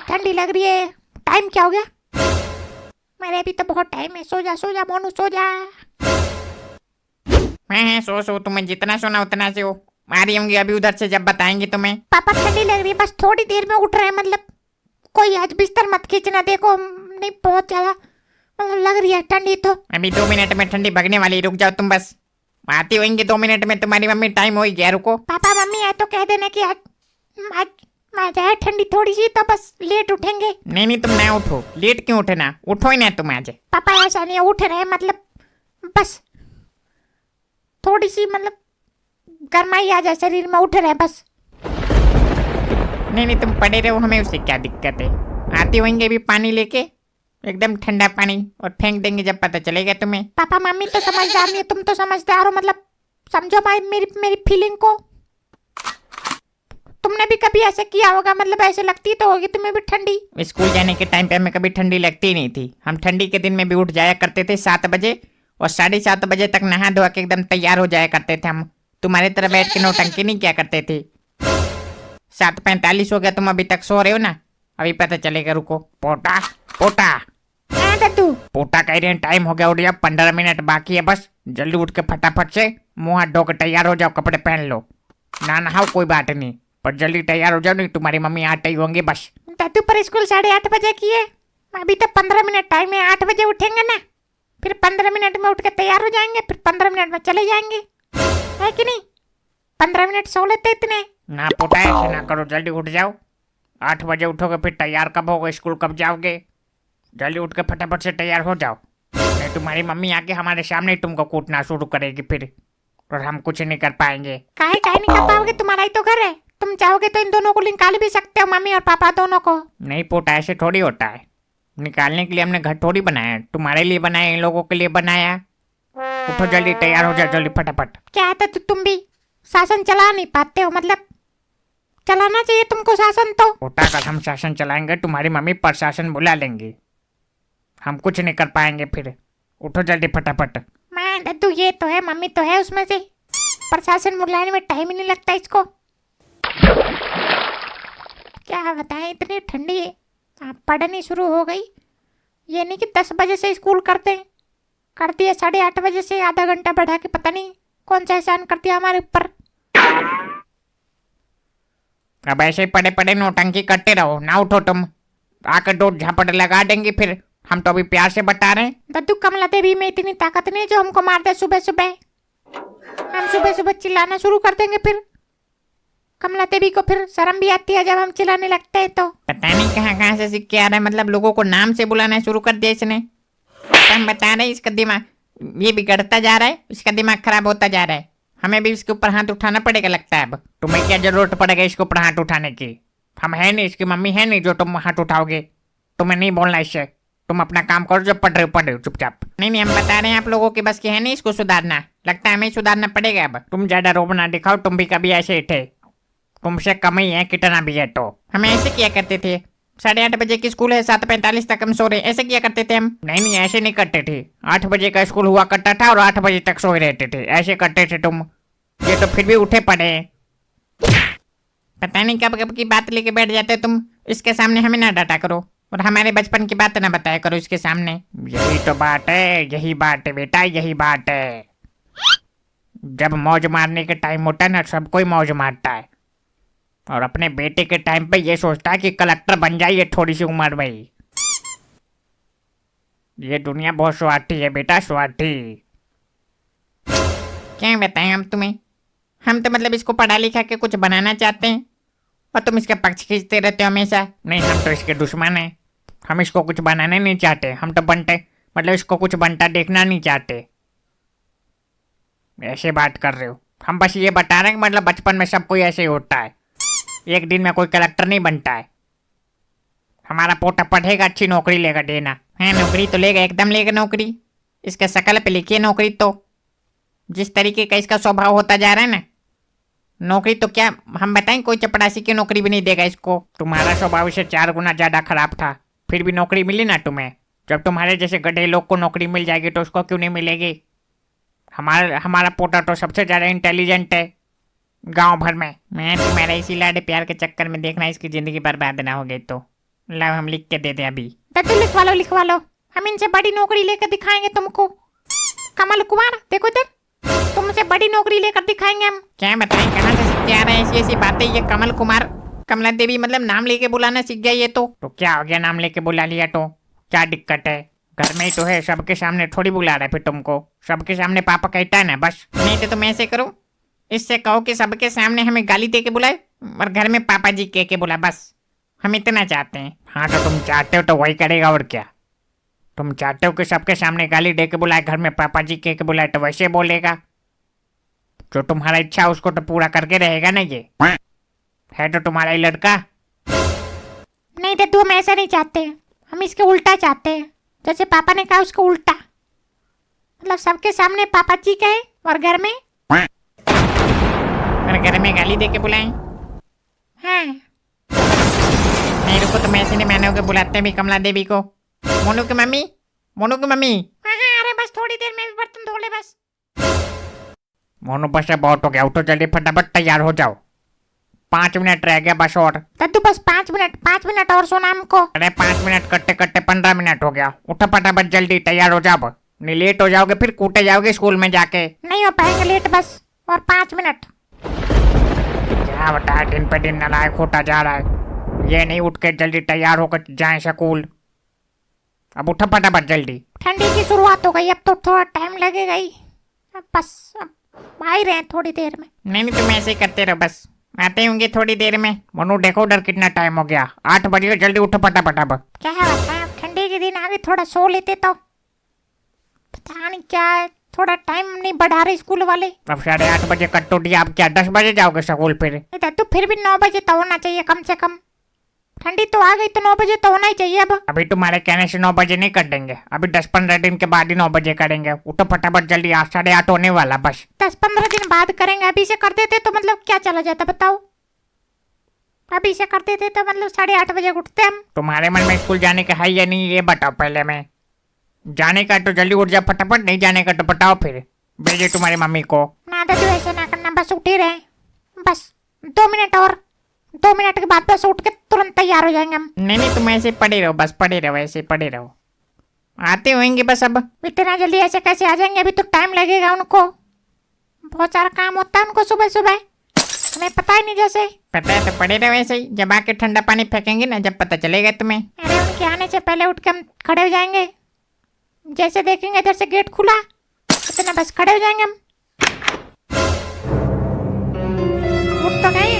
ठंडी लग रही है। टाइम क्या हो गया? मेरे अभी तो बहुत टाइम है। सो जा मोनू, सो जा। मैं सो तुम्हें जितना सोना उतना से हो। आ रही होंगी अभी उधर से जब बताएंगे तुम्हें। पापा ठंडी लग रही है, बस थोड़ी देर में उठ रहे हैं। मतलब कोई आज बिस्तर मत खींचना, देखो नहीं बहुत ज्यादा मतलब लग रही है ठंडी तो। अभी 2 मिनट में ठंडी भगने वाली, रुक जाओ तुम बस। आती होंगी 2 मिनट में तुम्हारी मम्मी, टाइम हो ही गया, रुको। पापा मम्मी आए तो कह देना कि आज आ जाए ठंडी थोड़ी सी, तो बस लेट उठेंगे। नहीं तुम ना उठो, लेट क्यों उठना, उठो ही ना तुम आज। पापा ऐसा नहीं है, उठ रहे हैं मतलब बस थोड़ी सी मतलब गर्माई आ जाए शरीर में, उठ रहे हैं बस। नहीं तुम पड़े रहो, हमें उससे क्या दिक्कत है। आती होंगे अभी पानी लेके, एकदम ठंडा पानी, और फेंक देंगे जब पता चलेगा तुम्हें। पापा मम्मी तो समझदार नहीं है, तुम तो समझदार हो। मतलब समझो भाई मेरी फीलिंग को। तुमने भी कभी ऐसे किया होगा, मतलब ऐसे लगती तो होगी तुम्हें भी ठंडी। स्कूल जाने के टाइम पे हमें कभी ठंडी लगती ही नहीं थी। हम ठंडी के दिन में भी उठ जाया करते थे 7 बजे, और 7:30 बजे तक नहा धोआ के एकदम तैयार हो जाया करते थे हम। तुम्हारी तरह बैठ के नौटंकी नहीं किया करते थे। 7:45 हो गया, तुम अभी तक सो रहे हो ना। अभी पता चलेगा, रुको। पोटा पोटा हाँ दद्दू। पोटा कह रहे हैं, टाइम हो गया, उठ जाओ, 15 मिनट बाकी है बस। जल्दी उठ के फटाफट से मुंह हाथ धो के तैयार हो जाओ, कपड़े पहन लो। ना नहाओ कोई बात नहीं, पर जल्दी तैयार हो जाओ, नहीं तुम्हारी मम्मी आते ही होंगे बस। दद्दू पर स्कूल 8:30 बजे की है, अभी तो 15 मिनट टाइम है। 8 बजे उठेंगे ना, फिर 15 मिनट में उठ के तैयार हो जाएंगे, फिर 15 मिनट में चले जाएंगे, है कि नहीं? 15 मिनट सो लेते इतने। ना पोटा ऐसे ना करो, जल्दी उठ जाओ। 8 बजे उठोगे फिर तैयार कब होगे, स्कूल कब जाओगे? जल्दी उठ के फटाफट से तैयार हो जाओ, नहीं तुम्हारी मम्मी आके हमारे सामने तुमको कूटना शुरू करेगी फिर, और हम कुछ नहीं कर पाएंगे। काहे काहे नहीं कर पाओगे, तुम्हारा ही तो घर है। तुम चाहोगे तो इन दोनों को निकाल भी सकते हो, मम्मी और पापा दोनों को। नहीं पोटा, ऐसे थोड़ी होता है। निकालने के लिए हमने घर थोड़ी बनाया, तुम्हारे लिए बनाया, इन लोगों के लिए बनाया। उठो जल्दी, तैयार हो जाओ जल्दी फटाफट। क्या है तो तुम भी शासन चला नहीं पाते हो, मतलब चलाना चाहिए तुमको शासन तो। पोटा, अगर हम शासन चलाएंगे तुम्हारी मम्मी प्रशासन बुला लेंगी, हम कुछ नहीं कर पाएंगे फिर। उठो जल्दी फटाफट। मैं दद्दू ये तो है, मम्मी तो है उसमें से, प्रशासन बुलाने में टाइम ही नहीं लगता इसको। क्या बताएं, इतनी ठंडी है। पढ़नी शुरू हो गई। ये नहीं कि 10 बजे से स्कूल करते हैं, करती है 8:30 बजे से, आधा घंटा बढ़ा के। पता नहीं कौन सा एहसान करती है हमारे ऊपर। अब ऐसे पड़े पड़े नौटंकी करते रहो, ना उठो तुम। आकर दो झापड़ लगा देंगे फिर। हम तो अभी प्यार से बता रहे हैं। दद्दू कमला देवी में इतनी ताकत नहीं है जो हमको मार दे सुबह सुबह। हम सुबह सुबह चिल्लाना शुरू कर देंगे, फिर कमला देवी को फिर शर्म भी आती है जब हम चिल्लाने लगते हैं तो। पता नहीं कहाँ कहाँ से सीख के आ रहा है, मतलब लोगों को नाम से बुलाना शुरू कर दिया इसने। हम बता रहे हैं, इसका दिमाग ये बिगड़ता जा रहा है, इसका दिमाग खराब होता जा रहा है। हमें भी इसके ऊपर हाथ उठाना पड़ेगा लगता है। अब तुम्हें क्या जरूरत पड़ेगा इसके ऊपर हाथ उठाने की? हम है नहीं, इसकी मम्मी है नहीं जो तुम हाथ उठाओगे। तुम्हें नहीं बोलना इससे, तुम अपना काम करो, जो पढ़ रहे हो चुपचाप। नहीं हम बता रहे हैं, आप लोगों के बस की है नहीं इसको सुधारना। लगता है हमें सुधारना पड़ेगा। अब तुम ज्यादा रोब ना दिखाओ, तुम भी कभी ऐसे ही थे, तुमसे कम ही है कितना भी है। तो हम ऐसे किया करते थे, 8:30 बजे की स्कूल है, 7:45 तक हम सो रहे, ऐसे किया करते थे हम। नहीं ऐसे नहीं करते थे, 8 बजे का स्कूल हुआ करता था और 8 बजे तक सोए रहते थे, ऐसे करते थे तुम। ये तो फिर भी उठे पड़े। पता नहीं कब कब की बात लेके बैठ जाते तुम। इसके सामने हमें ना डांटा करो, और हमारे बचपन की बात ना बताया करो इसके सामने। यही तो बात है, यही बात है बेटा, यही बात है। जब मौज मारने के टाइम होता है ना, सब कोई मौज मारता है, और अपने बेटे के टाइम पे ये सोचता है कि कलेक्टर बन जाइए थोड़ी सी उम्र में ही। ये दुनिया बहुत स्वार्थी है बेटा, स्वार्थी। क्या बताएं हम तुम्हें, हम तो मतलब इसको पढ़ा लिखा के कुछ बनाना चाहते हैं, और तुम इसका पक्ष खींचते रहते हो हमेशा। नहीं हम तो इसके दुश्मन हैं, हम इसको कुछ बनाना नहीं चाहते। हम तो बनते मतलब इसको कुछ बनता देखना नहीं चाहते। ऐसे बात कर रहे हो, हम बस ये बता रहे हैं कि मतलब बचपन में सब कोई ऐसे ही होता है, एक दिन में कोई कलेक्टर नहीं बनता है। हमारा पोता पढ़ेगा, अच्छी नौकरी लेगा, देना है नौकरी तो लेगा, एकदम लेगा नौकरी। इसके शकल पे लिखी है नौकरी, तो जिस तरीके का इसका स्वभाव होता जा रहा है ना, नौकरी तो क्या हम बताएं, कोई चपरासी की नौकरी भी नहीं देगा इसको। तुम्हारा स्वभाव इससे 4 गुना ज्यादा खराब था, फिर भी नौकरी मिली ना तुम्हें। जब तुम्हारे जैसे गधे लोग को नौकरी मिल जाएगी तो उसको क्यों नहीं मिलेगी? हमारा पोता तो सबसे ज्यादा इंटेलिजेंट है गांव भर में। मैं तुम्हारे इसी लाडे प्यार के चक्कर में देखना इसकी जिंदगी बर्बाद ना हो गई तो। लाओ हम लिख के दे दें अभी। दद्दू लिखवा लो। हम इनसे बड़ी नौकरी लेकर दिखाएंगे तुमको। कमल कुमार देखो इधर, तुमसे बड़ी नौकरी लेकर दिखाएंगे हम। क्या बताएं कहाँ से सीख के आ रहे हैं ऐसी ऐसी बातें। ये कमल कुमार कमला देवी मतलब नाम लेके बुलाना सीख गया ये तो क्या हो गया नाम लेके बुला लिया तो क्या दिक्कत है। घर में ही तो है, सबके सामने थोड़ी बुला रहा है फिर तुमको। सबके सामने पापा कहता है ना बस। नहीं तो तुम ऐसे करो, इससे कहो कि सबके सामने हमें गाली दे के बुलाए और घर में पापा जी कह के बुला, बस हम इतना चाहते हैं। हाँ तो तुम चाहते हो तो वही करेगा और क्या। तुम चाहते हो कि सबके सामने गाली दे के बुलाए, घर में पापा जी कह के बुलाए तो वैसे बोलेगा। जो तुम्हारा इच्छा है उसको तो पूरा करके रहेगा ना। ये है तो तुम्हारा ही लड़का। नहीं दद्दू, हम ऐसा नहीं चाहते, हम इसके उल्टा चाहते हैं। जैसे पापा ने कहा उसको उल्टा, मतलब सबके सामने पापा जी कहे और घर में गाली दे के बुलाएं। हाँ। नहीं रुको, तुम ऐसे नहीं मानोगे, बुलाते भी कमला देवी को। मोनू की मम्मी, मोनू की मम्मी। हाँ अरे बस थोड़ी देर में भी बर्तन धो ले बस। मोनू बस बहुत हो गया, उठो जल्दी फटाफट तैयार हो जाओ। 5 मिनट रह गया बस और। दद्दू बस 5 मिनट और सोना हमको। अरे 5 मिनट करते करते 15 मिनट हो गया। उठो फटाफट जल्दी तैयार हो जाओ, नहीं लेट हो जाओगे फिर कूटे जाओगे स्कूल में जाके। नहीं हो पाएंगे लेट, बस और 5 मिनट। क्या बताया, दिन पे दिन नालायक होता जा रहा है। ये नहीं उठ के जल्दी तैयार होकर जाए स्कूल। अब उठो फटाफट जल्दी। ठंडी की शुरुआत हो गई, अब तो थोड़ा टाइम लगेगा ही। अब बस अब आ ही रहे हैं थोड़ी देर में। नहीं तुम ऐसे ही करते रहो, बस आते होंगे थोड़ी देर में। मनु देखो उधर कितना टाइम हो गया, 8 बजे। जल्दी उठो फटाफट। अब क्या बताएं, अब ठंडी के दिन आगे थोड़ा सो लेते तो। पता नहीं क्या है, थोड़ा टाइम नहीं बढ़ा रहे स्कूल वाले। अब 8:30 बजे कट तो दिया, अब क्या 10 बजे जाओगे स्कूल फिर। तो फिर भी 9 बजे तो होना चाहिए कम से कम। ठंडी तो आ गई तो 9 बजे तो होना ही चाहिए। अब अभी तुम्हारे कहने से 9 बजे नहीं कर देंगे, अभी 10-15 दिन के बाद ही 9 बजे करेंगे। उठो फटाफट जल्दी, 8:30 होने वाला बस। 10-15 दिन बाद करेंगे, अभी से कर देते तो मतलब क्या चला जाता बताओ। अभी से कर देते तो मतलब 8:30 बजे उठते हम। तुम्हारे मन में स्कूल जाने का है या नहीं ये बताओ पहले। मैं जाने का तो जल्दी उठ जाओ फटाफट, नहीं जाने का तो बताओ फिर भेजे तुम्हारी मम्मी को। ना दादू ऐसे ना करना, बस उठ ही रहे, बस 2 मिनट और। 2 मिनट के बाद बस उठ के तुरंत तैयार हो जाएंगे हम। नहीं तुम ऐसे पड़े रहो, बस पड़े रहो, ऐसे पड़े रहो। आते होंगे बस। अब इतना जल्दी ऐसे कैसे आ जाएंगे, अभी तो टाइम लगेगा उनको। बहुत सारा काम होता है उनको सुबह सुबह, हमें पता ही नहीं। जैसे पता है तो पड़े रहो ऐसे ही, जब आके ठंडा पानी फेंकेंगे ना जब पता चलेगा तुम्हें। अरे उनके आने से पहले उठ के हम खड़े हो जाएंगे। जैसे देखेंगे इधर से गेट खुला इतना बस खड़े हो जाएंगे हम। उठ तो गए।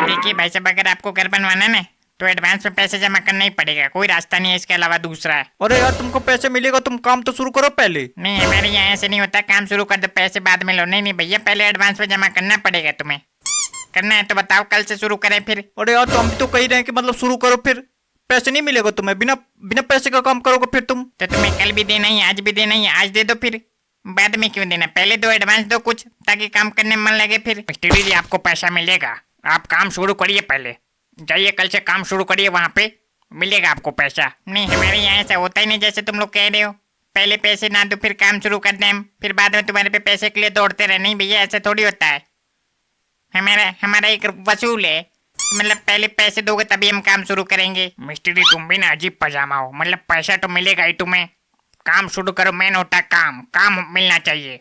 देखिए भाई साहब, अगर आपको घर बनवाना ना तो एडवांस में पैसे जमा करना ही पड़ेगा, कोई रास्ता नहीं है इसके अलावा दूसरा। अरे यार तुमको पैसे मिलेगा, तुम काम तो शुरू करो पहले। नहीं हमारे यहाँ ऐसे नहीं होता, काम शुरू कर दो पैसे बाद में लो। नहीं भैया, पहले एडवांस में जमा करना पड़ेगा तुम्हें। करना है तो बताओ, कल से शुरू करें फिर। अरे यार तो हम भी तो कह रहे हैं कि मतलब शुरू करो, फिर पैसे नहीं मिलेगा तुम्हें। बिना बिना पैसे का काम करोगे फिर तुम। तो तुम्हें कल भी देना ही, आज भी देना ही। आज दे दो फिर, बाद में क्यों देना। पहले दो एडवांस दो कुछ, ताकि काम करने में मन लगे। फिर मिस्त्री जी आपको पैसा मिलेगा, आप काम शुरू करिए। पहले जाइए कल से काम शुरू करिए, वहाँ पे मिलेगा आपको पैसा। नहीं हमारे यहाँ ऐसा होता ही नहीं जैसे तुम लोग कह रहे हो। पहले पैसे ना दो फिर काम शुरू कर दें, फिर बाद में तुम्हारे पे पैसे के लिए दौड़ते रहे। नहीं भैया, ऐसा थोड़ी होता है। हमारा एक वसूल है, मतलब पहले पैसे दोगे तभी हम काम शुरू करेंगे। मिस्त्री तुम भी ना अजीब पजामा हो, मतलब पैसा तो मिलेगा ही तुम्हें। काम शुरू करो, मेन होता है काम, काम मिलना चाहिए।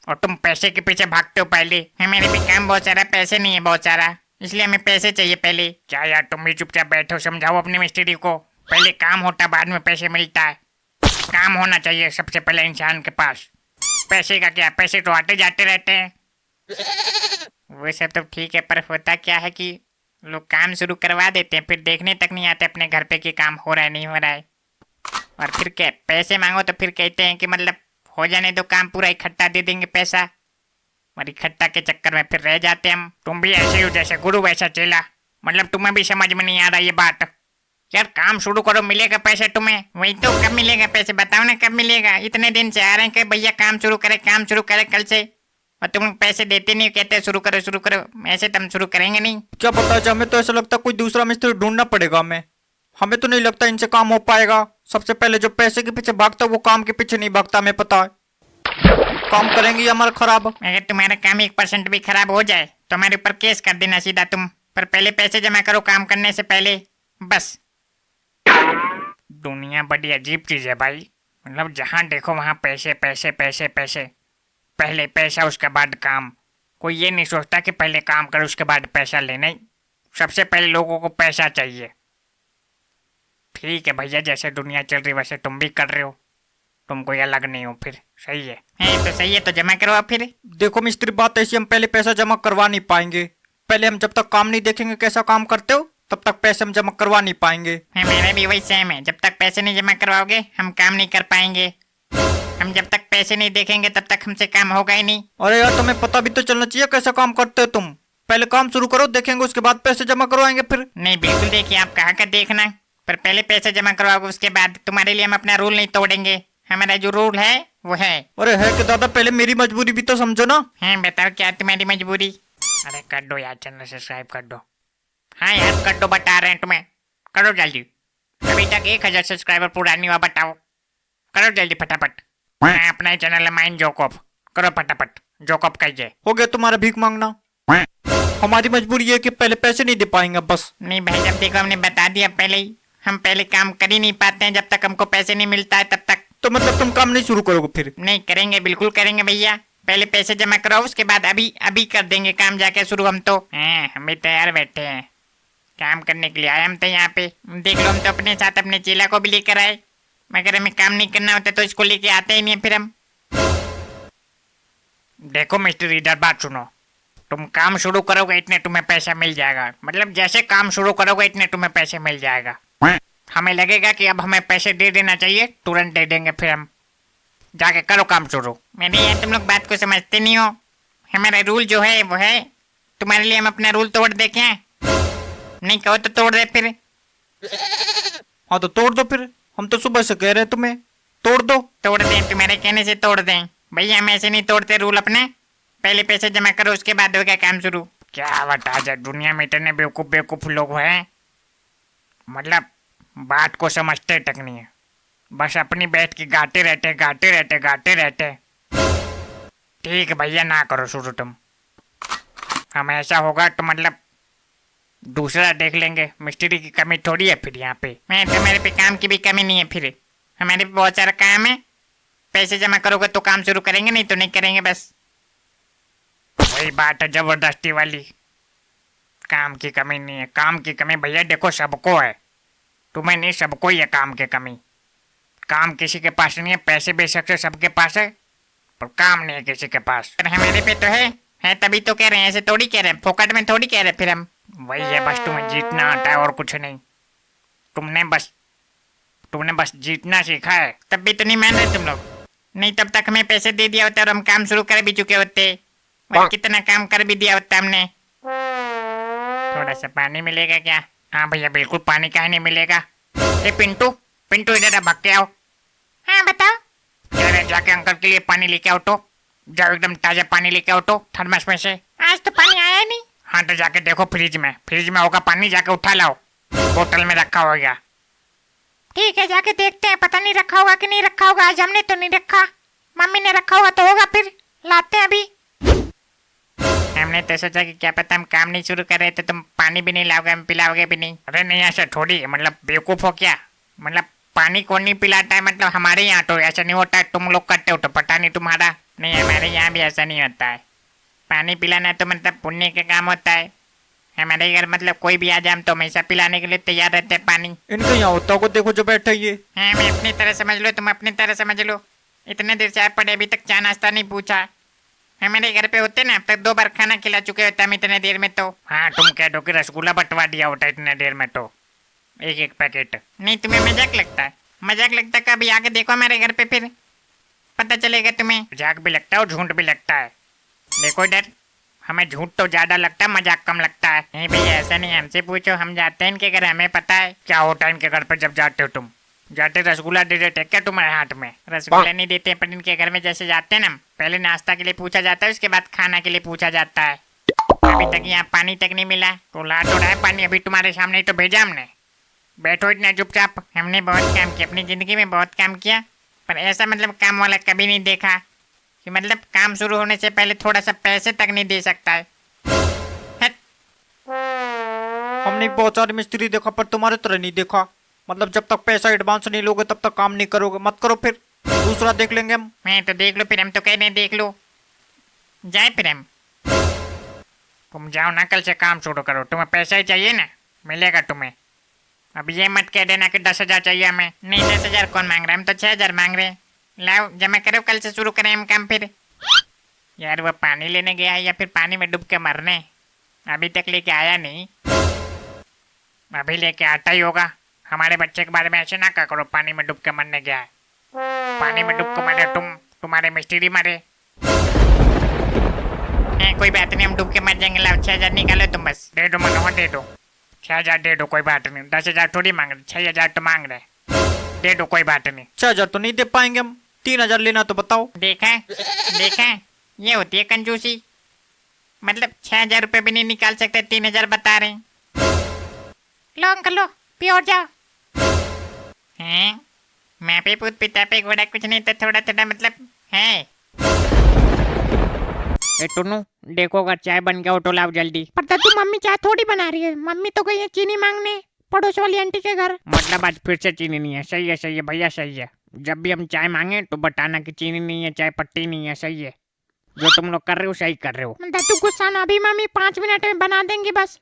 और तुम पैसे के पीछे भागते हो। पहले हमारे पे काम बहुत सारा, पैसे नहीं है बहुत सारा, इसलिए हमें पैसे चाहिए पहले। क्या यार तुम भी चुपचाप बैठो, समझाओ अपने मिस्त्री को। पहले काम होता बाद में पैसे मिलता है। काम होना चाहिए सबसे पहले इंसान के पास। पैसे का क्या, पैसे तो आते जाते रहते हैं। वो सब तो ठीक है, पर होता क्या है कि लोग काम शुरू करवा देते हैं, फिर देखने तक नहीं आते अपने घर पे कि काम हो रहा है नहीं हो रहा है। और फिर क्या, पैसे मांगो तो फिर कहते हैं कि मतलब हो जाने दो काम, पूरा इकट्ठा दे देंगे पैसा। और इकट्ठा के चक्कर में फिर रह जाते हम। तुम भी ऐसे हो जैसे गुरु वैसा चेला, मतलब तुम्हें भी समझ में नहीं आ रहा ये बात। यार काम शुरू करो, मिलेगा पैसा तुम्हें। वही तो, कब मिलेगा पैसे बताओ ना, कब मिलेगा। इतने दिन से आ रहे हैं कि भैया काम शुरू करे, काम शुरू करे कल से, और तुम पैसे देते नहीं, कहते शुरू करो शुरू करो। ऐसे तो हम शुरू करेंगे नहीं। क्या पता है, हमें तो ऐसा लगता है कोई दूसरा मिस्त्री ढूंढना पड़ेगा हमें तो नहीं लगता इनसे काम हो पाएगा। सबसे पहले जो पैसे के पीछे भागता है वो काम के पीछे नहीं भागता, हमें पता है। काम करेंगे या हमारा खराब। अगर तुम्हारा काम 1% भी खराब हो जाए तो हमारे ऊपर केस कर देना सीधा तुम। पर पहले पैसे जमा करो काम करने से पहले, बस। दुनिया बड़ी अजीब चीज है भाई। मतलब जहाँ देखो वहाँ पैसे पैसे पैसे पैसे। पहले पैसा उसके बाद काम। कोई ये नहीं सोचता कि पहले काम करो उसके बाद पैसा ले। नहीं, सबसे पहले लोगों को पैसा चाहिए। ठीक है भैया, जैसे दुनिया चल रही वैसे तुम भी कर रहे हो। तुम कोई अलग नहीं हो, फिर सही है। तो सही है, तो जमा करो आप फिर। देखो मिस्त्री, बात ऐसी, हम पहले पैसा जमा करवा नहीं पाएंगे। पहले हम जब तक काम नहीं देखेंगे कैसा काम करते हो, तब तक पैसे हम जमा करवा नहीं पाएंगे। मेरा भी वही सेम है, जब तक पैसे नहीं जमा करवाओगे हम काम नहीं कर पाएंगे। हम जब तक पैसे नहीं देखेंगे तब तक हमसे काम होगा ही नहीं। अरे यार, तुम्हें पता भी तो चलना चाहिए कैसा काम करते हो तुम। पहले काम शुरू करो, देखेंगे उसके बाद पैसे जमा करवाएंगे फिर। नहीं बिल्कुल, देखिए आप कहाँ का देखना, पर पहले पैसे जमा करवाओगे उसके बाद। तुम्हारे लिए हम अपना रूल नहीं तोड़ेंगे, हमारा जो रूल है वो है। अरे है कि दादा, पहले मेरी मजबूरी भी तो समझो ना। हाँ बताओ, क्या तुम्हारी मजबूरी? अरे कर दो यार, चैनल सब्सक्राइब कर दो। हाँ यार कर दो, बता रहे हैं तुम्हें, करो जल्दी। अभी तक 1000 सब्सक्राइबर पूरा नहीं हुआ, बताओ करो जल्दी फटाफट। हाँ, अपना ही चैनल है माइंड जोकॉप, करो फटाफट, जोकॉप कहिए। हो गया तुम्हारा भीख मांगना। हमारी मजबूरी है कि पहले पैसे नहीं दे पाएंगे बस। नहीं भाई, जब देखो हमने बता दिया पहले ही, हम पहले काम कर ही नहीं पाते हैं जब तक हमको पैसे नहीं मिलता है तब तक। तो मतलब तुम काम नहीं शुरू करोगे फिर? नहीं करेंगे, बिल्कुल करेंगे भैया। पहले पैसे जमा कराओ, उसके बाद अभी अभी कर देंगे काम जाके शुरू हम तो। हाँ, हम भी तैयार बैठे हैं काम करने के लिए, आए हम तो यहाँ पे। देख लो, हम तो अपने साथ अपने चेला को भी लेकर आए, मगर हमें काम नहीं करना होता तो इसको लेके आते ही नहीं फिर हम। देखो मिस्त्री, इधर बात सुनो। तुम काम शुरू करोगे इतने तुम्हें पैसा मिल जाएगा। मतलब जैसे काम शुरू करोगे इतने तुम्हें पैसे मिल जाएगा। हमें लगेगा कि अब हमें पैसे दे देना चाहिए, तुरंत दे देंगे फिर हम। जाके करो काम शुरू। मैंने यार, तुम लोग बात को समझते नहीं हो। हमारा रूल जो है वो है, तुम्हारे लिए हम अपना रूल तोड़ दे क्या? नहीं कहो तो तोड़ दे फिर। हाँ तो तोड़ दो फिर, हम तो सुबह से कह रहे हैं तुम्हें तोड़ दो। तोड़ दें, तुम्हारे कहने से तोड़ दें भैया, हम ऐसे नहीं तोड़ते रूल अपने। पहले पैसे जमा करो, उसके बाद होगा काम शुरू। क्या बता जाए, दुनिया में इतने बेवकूफ बेवकूफ लोग हैं, मतलब बात को समझते तक नहीं है। बस अपनी बैठ के गाते रहते गाते रहते गाते रहते। ठीक है भैया, ना करो शुरू तुम। हम ऐसा होगा तो मतलब दूसरा देख लेंगे। मिस्त्री की कमी थोड़ी है फिर यहाँ पे। मैं तो, मेरे पे काम की भी कमी नहीं है फिर, हमारे पे बहुत सारा काम है। पैसे जमा करोगे तो काम शुरू करेंगे, नहीं तो नहीं करेंगे बस। वही बात है जबरदस्ती वाली। काम की कमी नहीं है, काम की कमी भैया देखो सबको है, तुम्हें नहीं, सबको ही है काम की कमी। काम किसी के पास नहीं है, पैसे बेशक से सबके पास है, पर काम नहीं है किसी के पास। पर हमारे पे तो है तभी तो कह रहे हैं, ऐसे थोड़ी कह रहे हैं, फोकट में थोड़ी कह रहे हैं फिर हम। वही है, बस तुम्हें जीतना आता है और कुछ नहीं। तुमने बस जीतना सीखा है। तब भी तो नहीं मान रहे तुम लोग। नहीं, तब तक हमें पैसे दे दिया होता और हम काम शुरू कर भी चुके होते, और कितना काम कर भी दिया होता हमने। थोड़ा सा पानी मिलेगा क्या? हाँ भैया बिल्कुल, पानी काहे नहीं मिलेगा। ए पिंटू, पिंटू इधर भाग के आओ। हाँ बताओ। अरे जाके अंकल के लिए पानी लेके आओ तो। जाओ एकदम ताजा पानी लेके आओ तो, थर्मस में से। आज तो पानी आया नहीं। हाँ तो जाके देखो फ्रिज में होगा पानी, जाके उठा लाओ, बोतल में रखा होगा। ठीक है, जाके देखते हैं, पता नहीं रखा होगा कि नहीं रखा होगा। आज हमने तो नहीं रखा, मम्मी ने रखा होगा तो होगा, फिर लाते हैं अभी। हमने तो सोचा कि क्या पता हम काम नहीं शुरू कर रहे तो तुम पानी भी नहीं लाओगे, हम पिलाओगे भी नहीं। अरे नहीं, ऐसा थोड़ी है, मतलब बेवकूफ हो क्या? मतलब पानी कौन नहीं पिलाता है? मतलब हमारे यहाँ तो ऐसा नहीं होता है, तुम लोग करते हो तो पता नहीं तुम्हारा। नहीं, हमारे यहाँ भी ऐसा नहीं होता है। पानी पिलाना तो मतलब पुण्य का काम होता है। हमारे घर मतलब कोई भी आ जाए हम तो हमेशा पिलाने के लिए तैयार रहते हैं पानी। इनके यहाँ होता को देखो जो बैठे ये। हाँ, मैं अपनी तरह समझ लो, तुम अपनी तरह समझ लो। इतने देर से आप पड़े, अभी तक चाय नाश्ता नहीं पूछा। हमारे घर पे होते ना, अब तक 2 बार खाना खिला चुके होते हम इतने देर में तो। हाँ तुम कह दो कि रसगुल्ला बंटवा दिया होता इतने देर में तो, एक पैकेट। नहीं, तुम्हें मजाक लगता है? मजाक लगता है, कभी आके देखो हमारे घर पे, फिर पता चलेगा तुम्हें। मजाक भी लगता है और झूठ भी लगता है। देखो इधर, हमें झूठ तो ज्यादा लगता है, मजाक कम लगता है। नहीं भैया, ऐसा नहीं, हमसे पूछो, हम जाते हैं इनके घर, हमें पता है। क्या होता है इनके घर पे जब जाते हो तुम? जाते रसगुल्ला दे देते क्या तुम्हारे हाथ में? रसगुल्ला नहीं देते, पर इनके घर में जैसे जाते हैं ना, पहले नाश्ता के लिए पूछा जाता है, उसके बाद खाना के लिए पूछा जाता है। अभी तक यहाँ पानी तक नहीं मिला। तो ला तो रहा है पानी, अभी तुम्हारे सामने ही तो भेजा हमने। बैठो इतना चुपचाप। हमने बहुत काम किया, अपनी जिंदगी में बहुत काम किया, पर ऐसा मतलब काम वाला कभी नहीं देखा कि मतलब काम शुरू होने से पहले थोड़ा सा पैसे तक नहीं दे सकता है। हट। हमने भी बहुत सारे मिस्त्री देखा पर तुम्हारे तरह नहीं देखा। मतलब जब तक पैसा एडवांस नहीं लोगे तब तक काम नहीं करोगे। मत करो फिर, दूसरा देख लेंगे हम। मैं तो देख लो, फिर हम तो कह रहे हैं देख लो। जाए फिर हम। तुम जाओ ना, कल से काम शुरू करो। तुम्हें पैसा ही चाहिए ना, मिलेगा तुम्हें। अब ये मत कह देना कि 10,000 चाहिए हमें। नहीं 10,000 कौन मांग रहा है, हम तो 6,000 मांग रहे हैं। लाओ जमा करो, कल से शुरू करें हम काम फिर। यार वो पानी लेने गया है या फिर पानी में डूब के मरने? अभी तक लेके आया नहीं। अभी लेके आता ही होगा। हमारे बच्चे के बारे में ऐसे ना क्या करो, पानी में डूब के मरने गया है। पानी में डूब के मरे तुम्हारे मिस्त्री मरे। कोई बात नहीं, हम डूब के मर जाएंगे। लाओ 6,000 निकालो तुम बस। दे दो मनोहर, दे दो 6,000 दे दो, कोई बात नहीं। 10,000 थोड़ी मांग रहे, 6,000 तो मांग रहे। दे दो, कोई बात नहीं। 6,000 तो नहीं दे पाएंगे हम। 3,000 लेना तो बताओ। देखा देखा, ये होती है कंजूसी। मतलब 6,000 रुपये भी नहीं निकाल सकते, 3,000 बता रहे हैं। लो अंकल लो, पी और जाओ। हैं? मैं पे पूत पिता पे घोड़ा, कुछ नहीं तो थोड़ा थोड़ा मतलब है। ए टुन्नू, देखो अगर चाय बन गया हो तो लाओ जल्दी। पर दादू मम्मी चाय थोड़ी बना रही है, मम्मी तो गई है चीनी मांगने पड़ोस वाली आंटी के घर। मतलब आज फिर से चीनी नहीं है। सही है भैया, सही है। जब भी हम चाय मांगे तो बताना कि चीनी नहीं है, चाय पत्ती नहीं है। सही है, जो तुम लोग कर रहे हो सही कर रहे हो। दादू गुस्सा ना, अभी मम्मी 5 मिनट में बना देंगी, बस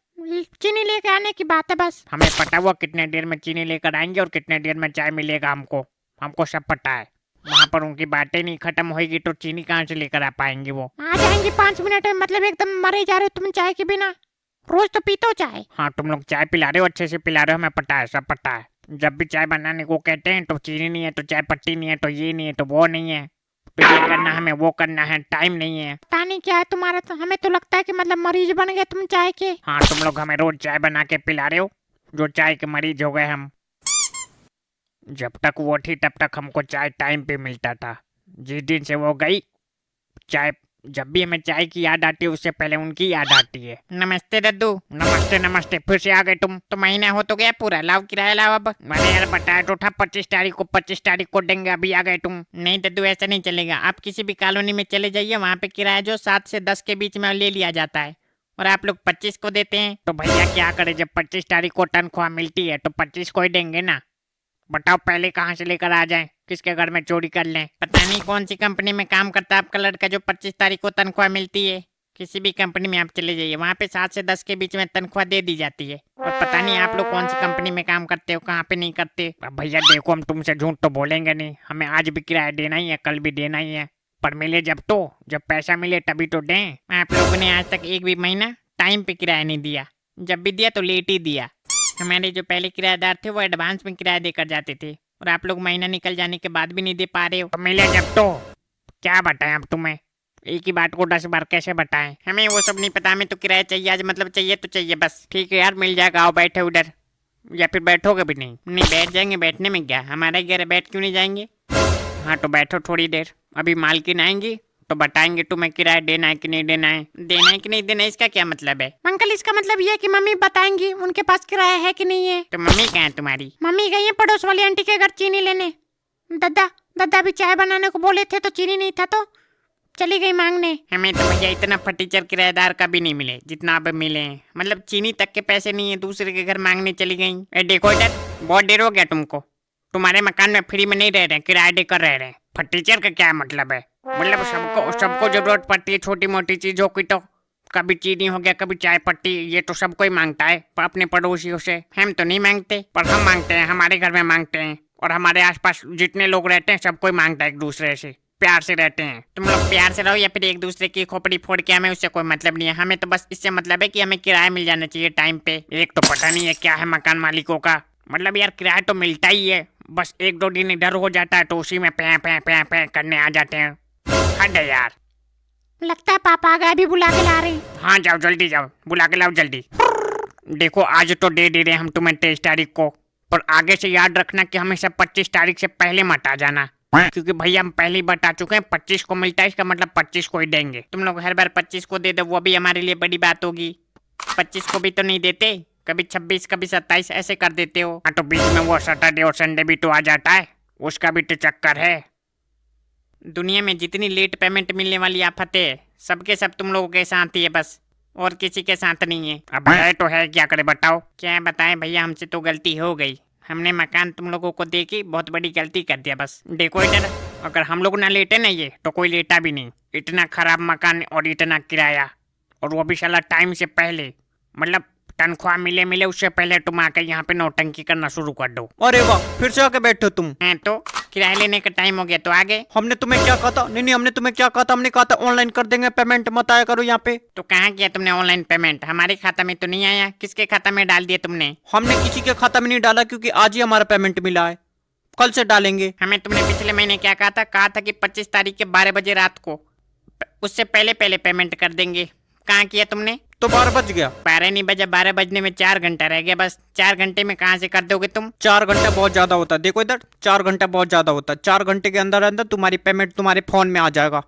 चीनी लेके आने की बात है बस। हमें पता हुआ कितने देर में चीनी लेकर आएंगे और कितने देर में चाय मिलेगा हमको। हमको सब पता है। वहाँ पर उनकी बातें नहीं खत्म होगी तो चीनी कहाँ से लेकर आ पाएंगे वो। आ जाएंगी 5 मिनट में, मतलब एकदम मरे जा रहे हो तुम चाय के बिना। रोज तो पीते हो चाय। हाँ, तुम लोग चाय पिला रहे हो, अच्छे से पिला रहे हो, हमें पता है, सब पता है। जब भी चाय बनाने को कहते हैं तो चीनी नहीं है तो चाय पत्ती नहीं है तो ये नहीं है तो वो नहीं है, तो ये करना हमें, वो करना है, टाइम नहीं है। पता नहीं क्या है तुम्हारा, तो हमें तो लगता है कि मतलब मरीज बन गए तुम चाय के। हाँ, तुम लोग हमें रोज चाय बना के पिला रहे हो, जो चाय के मरीज हो गए हम। जब तक वो थी तब तक हमको चाय टाइम पे मिलता था। जिस दिन से वो गई, चाय, जब भी हमें चाय की याद आती है उससे पहले उनकी याद आती है। नमस्ते दद्दू। नमस्ते, फिर से आ गए तुम। तो महीना हो तो गया पूरा, लाओ किराया लाओ अब। मैंने यार बताया तो था 25 तारीख को, 25 तारीख को देंगे, अभी आ गए तुम। नहीं दद्दू, ऐसा नहीं चलेगा। आप किसी भी कॉलोनी में चले जाइए, वहाँ पे किराया जो 7 से 10 के बीच में ले लिया जाता है, और आप लोग 25 को देते हैं। तो भैया क्या करे, जब 25 तारीख को तनख्वाह मिलती है तो 25 को ही देंगे ना। बताओ पहले कहाँ से लेकर आ जाएं, किसके घर में चोरी कर लें। पता नहीं कौन सी कंपनी में काम करता है आपका लड़का जो 25 तारीख को तनख्वाह मिलती है। किसी भी कंपनी में आप चले जाइए, वहाँ पे 7 से 10 के बीच में तनख्वाह दे दी जाती है। और पता नहीं आप लोग कौन सी कंपनी में काम करते हो, कहाँ पे नहीं करते। अब भैया देखो, हम तुमसे झूठ तो बोलेंगे नहीं, हमें आज भी किराया देना ही है, कल भी देना ही है, पर मिले जब पैसा मिले तभी तो दें। आप लोगों ने आज तक एक भी महीना टाइम पे किराया नहीं दिया, जब भी दिया तो लेट ही दिया। हमारे जो पहले किराएदार थे वो एडवांस में किराया देकर जाते थे, और आप लोग महीना निकल जाने के बाद भी नहीं दे पा रहे हो। तो मिले जब तो क्या बताएं अब तुम्हें, एक ही बात को 10 बार कैसे बताएं। हमें वो सब नहीं पता, हमें तो किराया चाहिए आज, मतलब चाहिए तो चाहिए बस। ठीक है यार, मिल जाएगा, आओ बैठे उधर, या फिर बैठोगे भी नहीं। नहीं बैठ जाएंगे, बैठने में क्या, हमारा घर है, बैठ क्यों नहीं जाएंगे। हाँ तो बैठो थोड़ी देर, अभी मालकिन आएंगी तो बताएंगे तुम्हें किराया देना है कि नहीं देना है। देना है कि नहीं देना है, इसका क्या मतलब है। अंकल इसका मतलब ये है कि मम्मी बताएंगी उनके पास किराया है कि नहीं है। तो मम्मी कहाँ है तुम्हारी। मम्मी गई है पड़ोस वाली आंटी के घर चीनी लेने। दादा भी चाय बनाने को बोले थे तो चीनी नहीं था तो चली गई मांगने। हमें तो भैया इतना फटीचर किराएदार का भी नहीं मिले जितना अब मिले हैं, मतलब चीनी तक के पैसे नहीं है, दूसरे के घर मांगने चली गई। ए देखो इधर, बहुत देर हो गया तुमको, तुम्हारे मकान में फ्री में नहीं रह रहे, किराया देकर रह रहे हैं। फटीचर का क्या मतलब है, मतलब सबको जरूरत पड़ती है छोटी मोटी चीजों की, तो कभी चीनी हो गया, कभी चाय पत्ती, ये तो सब कोई मांगता है अपने पड़ोसियों से। हम तो नहीं मांगते, पर हम मांगते हैं, हमारे घर में मांगते हैं, और हमारे आसपास जितने लोग रहते हैं सब कोई मांगता है, एक दूसरे से प्यार से रहते हैं। तुम लोग प्यार से रहो या फिर एक दूसरे की खोपड़ी फोड़ के, हमें उससे कोई मतलब नहीं है। हमें तो बस इससे मतलब है कि हमें किराया मिल जाना चाहिए टाइम पे। एक तो पता नहीं है क्या है मकान मालिकों का, मतलब यार किराया तो मिलता ही है, बस 1-2 दिन इधर हो जाता है तो उसी में पे करने आ जाते हैं। हद है यार। लगता है पापा आ गए, अभी बुला के ला रही। हाँ जाओ जल्दी जाओ, बुला के लाओ जल्दी। देखो आज तो दे रहे हम तुम्हें 23 तारीख को, पर आगे से याद रखना कि हमेशा 25 तारीख से पहले मत आ जाना, क्योंकि भैया हम पहले ही बता चुके हैं 25 को मिलता है, इसका मतलब 25 को ही देंगे। तुम लोग हर बार 25 को दे दो, वो भी हमारे लिए बड़ी बात होगी। 25 को भी तो नहीं देते, कभी 26 कभी 27 ऐसे कर देते हो। हाँ तो बीच में वो सैटरडे और संडे भी तो आ जाता है, उसका भी तो चक्कर है। दुनिया में जितनी लेट पेमेंट मिलने वाली आफत है, सबके सब तुम लोगों के साथ ही है बस। और किसी के साथ नहीं है। अब है तो है, क्या करे बताओ। क्या बताएं भैया, हमसे तो गलती हो गई। हमने मकान तुम लोगों को दे के बहुत बड़ी गलती कर दिया। बस देखो इधर, अगर हम लोग ना लेटे ना ये तो कोई लेटा भी नहीं। इतना खराब मकान और इतना किराया, और वो भी साला टाइम से पहले, मतलब तनख्वाह मिले मिले उससे पहले तुम आके यहाँ पे नौटंकी करना शुरू कर दो। अरे वाह, फिर से आके बैठे हो तुम। हैं तो किराया लेने का टाइम हो गया तो आगे। हमने तुम्हें क्या कहा था? नहीं नहीं, हमने तुम्हें क्या कहा था? हमने कहा था ऑनलाइन कर देंगे पेमेंट, मत आया करो यहाँ पे। तो कहाँ किया तुमने ऑनलाइन पेमेंट? हमारे खाता में तो नहीं आया। किसके खाता में डाल दिया तुमने? हमने किसी के खाता में नहीं डाला, क्योंकि आज ही हमारा पेमेंट मिला है, कल से डालेंगे। हमें तुमने पिछले महीने क्या कहा था? कहा था कि 25 तारीख के 12 बजे रात को, उससे पहले पहले पेमेंट कर देंगे। कहाँ किया तुमने? तो 12 बज गया। 12 नहीं बजा, 12 बजने में 4 घंटा रह गया। बस 4 घंटे में कहाँ से कर दोगे तुम? 4 घंटा बहुत ज्यादा होता है। देखो इधर, 4 घंटा बहुत ज्यादा होता है। 4 घंटे के अंदर अंदर तुम्हारी पेमेंट तुम्हारे फोन में आ जाएगा।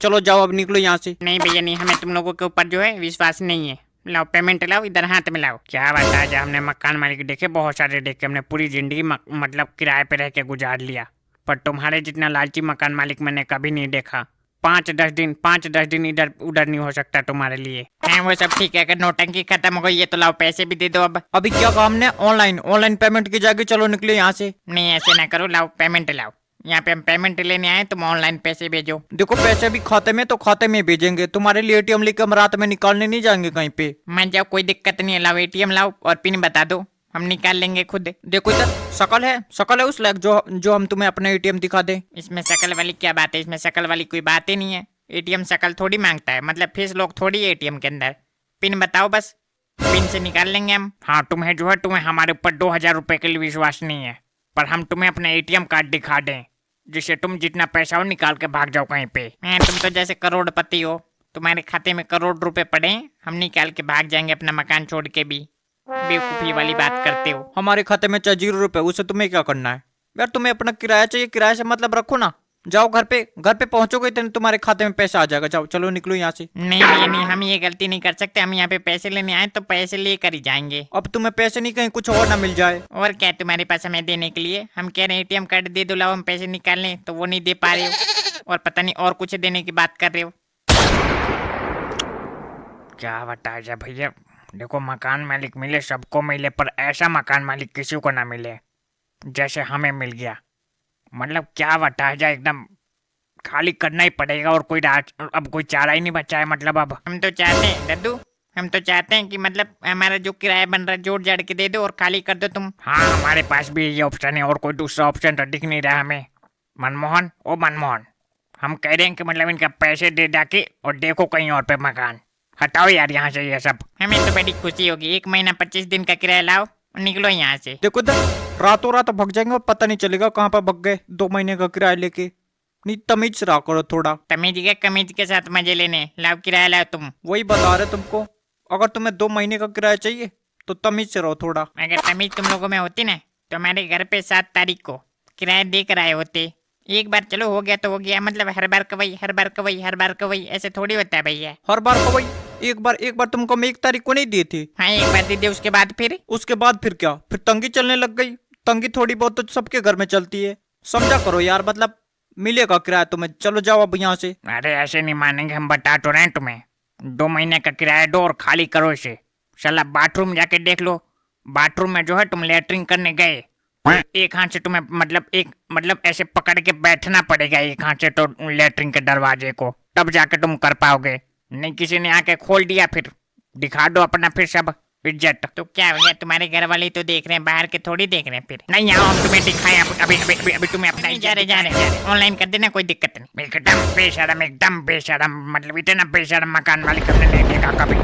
चलो जाओ, अब निकलो यहाँ से। नहीं भैया नहीं, हमें तुम लोगों के ऊपर जो है विश्वास नहीं है। लाओ पेमेंट लाओ, इधर हाथ में लाओ। क्या बता, आज हमने मकान मालिक देखे, बहुत सारे देखे, हमने पूरी जिंदगी मतलब किराए पे रह के गुजार लिया, पर तुम्हारे जितना लालची मकान मालिक मैंने कभी नहीं देखा। 5-10 दिन इधर उधर नहीं हो सकता तुम्हारे लिए। हाँ वो सब ठीक है, अगर नौटंकी खत्म हो गई है तो लाओ पैसे भी दे दो अब। अभी क्या कहा हमने? ऑनलाइन पेमेंट की जाएगी। चलो निकलो यहाँ से। नहीं ऐसे ना करो, लाओ पेमेंट लाओ। यहाँ पे हम पेमेंट लेने आए, तुम ऑनलाइन पैसे भेजो। देखो पैसे भी खाते में, तो खाते में भेजेंगे। तुम्हारे लिए एटीएम लेकर हम रात में निकालने नहीं जाएंगे कहीं पे। मैं जाओ, कोई दिक्कत नहीं है। लाओ एटीएम लाओ और पिन बता दो, हम निकाल लेंगे खुद। देखो इधर, शकल है उस लायक जो हम तुम्हें अपना एटीएम दिखा दे। इसमें शकल वाली क्या बात है? इसमें शकल वाली कोई बात ही नहीं है। एटीएम शकल थोड़ी मांगता है, मतलब फीस लोग थोड़ी है एटीएम के अंदर। पिन बताओ बस, पिन से निकाल लेंगे हम। हाँ तुम्हें जो है, तुम्हें हमारे ऊपर 2000 रुपए के लिए विश्वास नहीं है, पर हम तुम्हें अपना एटीएम कार्ड दिखा दें, जिससे तुम जितना पैसा हो निकाल के भाग जाओ कहीं पे। तुम तो जैसे करोड़पति हो, तुम्हारे खाते में करोड़ रुपए पड़े, हम निकाल के भाग जाएंगे अपना मकान छोड़ के भी। बेवकूफी वाली बात करते हो। हमारे खाते में चाहे 0 रुपए, उससे तुम्हें क्या करना है यार? तुम्हें अपना किराया चाहिए, किराए से मतलब रखो ना। जाओ घर पे पहुंचोगे तो तुम्हारे खाते में पैसा आ जाएगा। जाओ चलो निकलो यहाँ से। नहीं भैया नहीं, हम ये गलती नहीं कर सकते। हम यहाँ पे पैसे लेने आए तो पैसे लेकर ही जाएंगे। अब तुम्हें पैसे नहीं, कहीं कुछ और ना मिल जाए। और क्या तुम्हारे पास हमें देने के लिए? हम कह रहे हैं एटीएम कार्ड दे दो, लाओ हम पैसे निकाल लें, तो वो नहीं दे पा रहे हो, और पता नहीं और कुछ देने की बात कर रहे हो। क्या बताया जाए भैया, देखो मकान मालिक मिले सबको मिले, पर ऐसा मकान मालिक किसी को ना मिले जैसे हमें मिल गया। मतलब क्या बताया जाए, एकदम खाली करना ही पड़ेगा, और अब कोई चारा ही नहीं बचा है। मतलब अब हम तो चाहते हैं दद्दू, हम तो चाहते हैं कि मतलब हमारा जो किराया बन रहा है जोड़ जाड़ के दे दो और खाली कर दो तुम। हाँ हमारे पास भी ये ऑप्शन है, और कोई दूसरा ऑप्शन तो दिख नहीं रहा हमें। मनमोहन, ओ मनमोहन, हम कह रहे हैं कि मतलब इनका पैसे दे जाके और देखो कहीं और पे मकान। हटाओ यार यहाँ से ये सब। हमें तो बड़ी खुशी होगी। 1 महीना 25 दिन का किराया लाओ और निकलो यहाँ से। देखो इधर, रातों रात भग जाएंगे और पता नहीं चलेगा कहाँ पर भग गए। 2 महीने का किराया लेके नहीं, तमीज से रहा करो थोड़ा। तमीज के कमीज के साथ मजे लेने, लाओ किराया लाओ तुम। वही बता रहे तुमको, अगर तुम्हें 2 महीने का किराया चाहिए तो तमीज से रहो थोड़ा। अगर तमीज तुम लोगों में होती ना तो हमारे घर पे 7 तारीख को किराया दे कर आए होते। एक बार चलो हो गया तो हो गया, मतलब हर बार कवई हर बार कवई हर बार कवई, ऐसे थोड़ी होता है भैया। हर बार को वही, एक बार तुमको हम 1 तारीख को नहीं दिए थे। हाँ एक बार दे दे, उसके बाद फिर क्या? फिर तंगी चलने लग गई। तंगी थोड़ी बहुत तो सबके घर में चलती है, समझा करो यार। मतलब मिलेगा किराया तुम्हें, चलो जाओ अब यहाँ से। अरे ऐसे नहीं मानेंगे, हम बता तो रहे हैं तुम्हें। 2 महीने का किराया दो और खाली करो इसे। साला बाथरूम जाके देख लो, बाथरूम में जो है तुम लेटरिन करने गए, एक हाथ से तुम्हें मतलब ऐसे पकड़ के बैठना पड़ेगा, एक हाथ से तो लेटरिन के दरवाजे को, तब जाके तुम कर पाओगे। नहीं किसी ने आके खोल दिया फिर दिखा दो अपना फिर सब इज्जत। तो क्या भैया, तुम्हारे घर वाले तो देख रहे हैं, बाहर के थोड़ी देख रहे हैं। फिर नहीं आओ, हम तुम्हें दिखाएं अभी तुम्हें अपना जा रहे ऑनलाइन कर देना, कोई दिक्कत नहीं। एकदम बेशरम, मतलब इतना बेशरम मकान मालिक हमने नहीं देखा कभी।